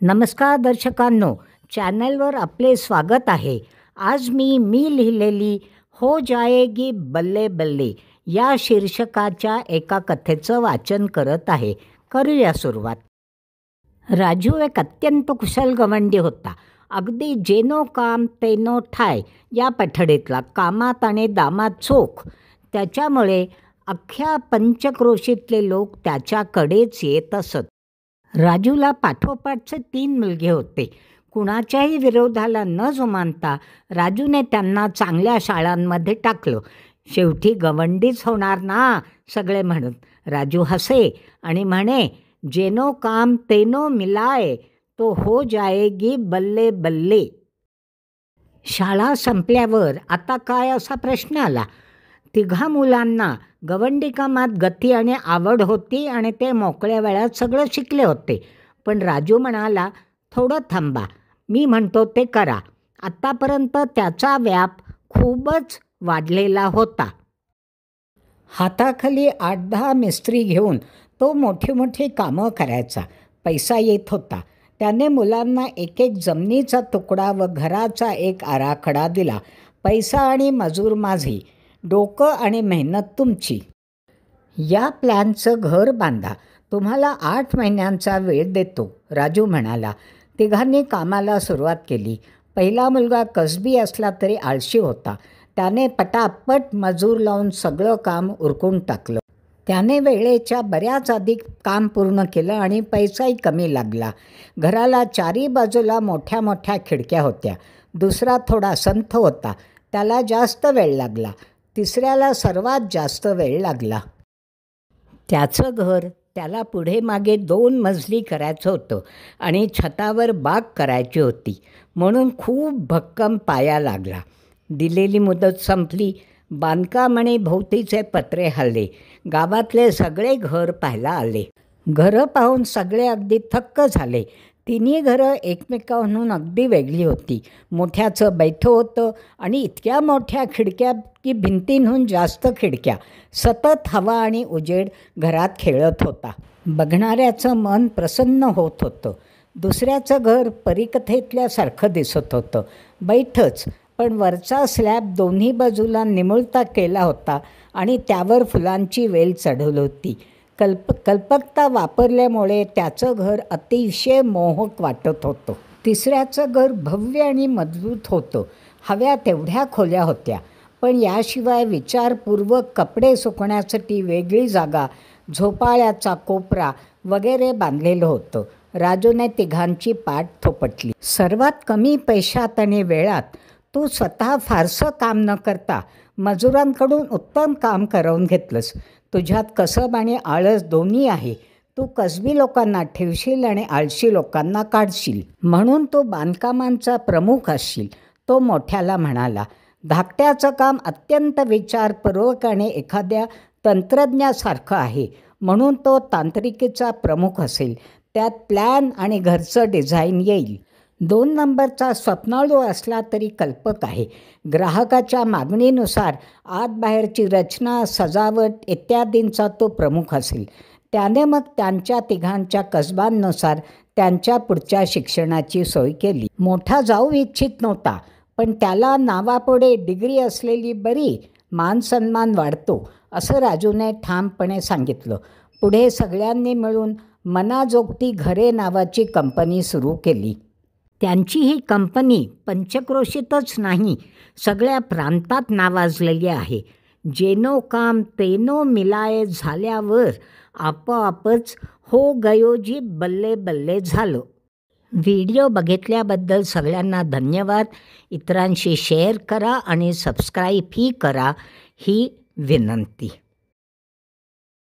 नमस्कार दर्शकांनो, चॅनलवर आपले स्वागत आहे. आज मी लिहिलेली हो जाएगी बल्ले बल्ले या शीर्षकाच्या एका कथेचं वाचन करत आहे. करूया सुरुवात. राजू एक अत्यंत कुशल गवंडी होता. अगदी जेनो काम तेनो ठाय या पठडीतला, कामात आणि दामात चोख. त्याच्यामुळे अख्ख्या पंचक्रोशीतले लोक त्याच्याकडेच येत असत. राजूला पाठोपाठचे 3 मुलगे होते. कुणाच्याही विरोधाला न जुमानता राजूने त्यांना चांगल्या शाळांमध्ये टाकलं. शेवटी गवंडीच होणार ना, सगळे म्हणून. राजू हसे आणि म्हणे, जेनो काम तेनो मिलाए तो हो जाएगी बल्ले बल्ले. शाळा संपल्यावर आता काय असा प्रश्न आला. 3 मुलांना गवंडी कामात गती आणि आवड होती आणि ते मोकळ्या वेळात सगळं शिकले होते. पण राजू म्हणाला, थोडं थांबा, मी म्हणतो ते करा. आत्तापर्यंत त्याचा व्याप खूपच वाढलेला होता. हाताखाली 8-10 मिस्त्री घेऊन तो मोठी मोठी कामं करायचा. पैसा येत होता. त्याने मुलांना एक जमिनीचा तुकडा व घराचा एक आराखडा दिला. पैसा आणि मजूर माझी, डोकं आणि मेहनत तुमची. या प्लॅनचं घर बांधा. तुम्हाला 8 महिन्यांचा वेळ देतो, राजू म्हणाला. 3 कामाला सुरुवात केली. पहिला मुलगा कसबी असला तरी आळशी होता. त्याने पटापट मजूर लावून सगळं काम उरकून टाकलं. त्याने वेळेच्या बऱ्याच आधी काम पूर्ण केलं आणि पैसाही कमी लागला. घराला 4ही बाजूला मोठ्या मोठ्या खिडक्या होत्या. दुसरा थोडा संथ होता, त्याला जास्त वेळ लागला. तिसऱ्याला सर्वात जास्त वेळ लागला. त्याचं घर त्याला पुढे मागे 2 मजली करायचं होतं आणि छतावर बाग करायची होती, म्हणून खूप भक्कम पाया लागला. दिलेली मुदत संपली. बांधकाम आणि भोवतीचे पत्रे हल्ले. गावातले सगळे घर पाहायला आले. घरं पाहून सगळे अगदी थक्क झाले. 3ही घरं एकमेकांहून अगदी वेगळी होती. मोठ्याचं बैठं होतं आणि इतक्या मोठ्या खिडक्या की भिंतींहून जास्त खिडक्या. सतत हवा आणि उजेड घरात खेळत होता. बघणाऱ्याचं मन प्रसन्न होत होतं. दुसऱ्याचं घर परीकथेतल्यासारखं दिसत होतं. बैठच, पण वरचा स्लॅब दोन्ही बाजूला निमुळता केला होता आणि त्यावर फुलांची वेल चढवली होती. कल्पकता वापरल्यामुळे त्याचं घर अतिशय मोहक वाटत होतं. तिसऱ्याचं घर भव्य आणि मजबूत होतं. हव्या तेवढ्या खोल्या होत्या, पण याशिवाय विचारपूर्वक कपडे सुकण्यासाठी वेगळी जागा, झोपाळ्याचा कोपरा वगैरे बांधलेलं होतं. राजूने 3घांची पाठ थोपटली. सर्वात कमी पैशात आणि वेळात तू स्वतः फारसं काम न करता मजुरांकडून उत्तम काम करवून घेतलंस. तुझ्यात कसब आणि आळस दोन्ही आहे. तू कसबी लोकांना ठेवशील आणि आळशी लोकांना काढशील. म्हणून तू बांधकामांचा प्रमुख असशील, तो मोठ्याला म्हणाला. धाकट्याचं काम अत्यंत विचारपूर्वक आणि एखाद्या तंत्रज्ञासारखं आहे, म्हणून तो तांत्रिकीचा प्रमुख असेल. त्यात प्लॅन आणि घरचं डिझाईन येईल. 2 नंबरचा स्वप्नाळू असला तरी कल्पक आहे. ग्राहकाच्या मागणीनुसार आतबाहेरची रचना, सजावट इत्यादींचा तो प्रमुख असेल. त्याने मग त्यांच्या 3घांच्या कसबांनुसार त्यांच्या पुढच्या शिक्षणाची सोय केली. मोठा जाऊ इच्छित नव्हता, पण त्याला नावापुढे डिग्री असलेली बरी, मानसन्मान वाढतो, असं राजूने ठामपणे सांगितलं. पुढे सगळ्यांनी मिळून मनाजोगती घरे नावाची कंपनी सुरू केली. त्यांची ही कंपनी पंचक्रोशीतच नाही, सगळ्या प्रांतात नावाजलेली आहे. जेनो काम तेनो मिलाए झाल्यावर आपोआपच हो गयोजी बल्ले बल्ले झालं. व्हिडिओ बघितल्याबद्दल सगळ्यांना धन्यवाद. इतरांशी शेअर करा आणि सबस्क्राईबही करा, ही विनंती.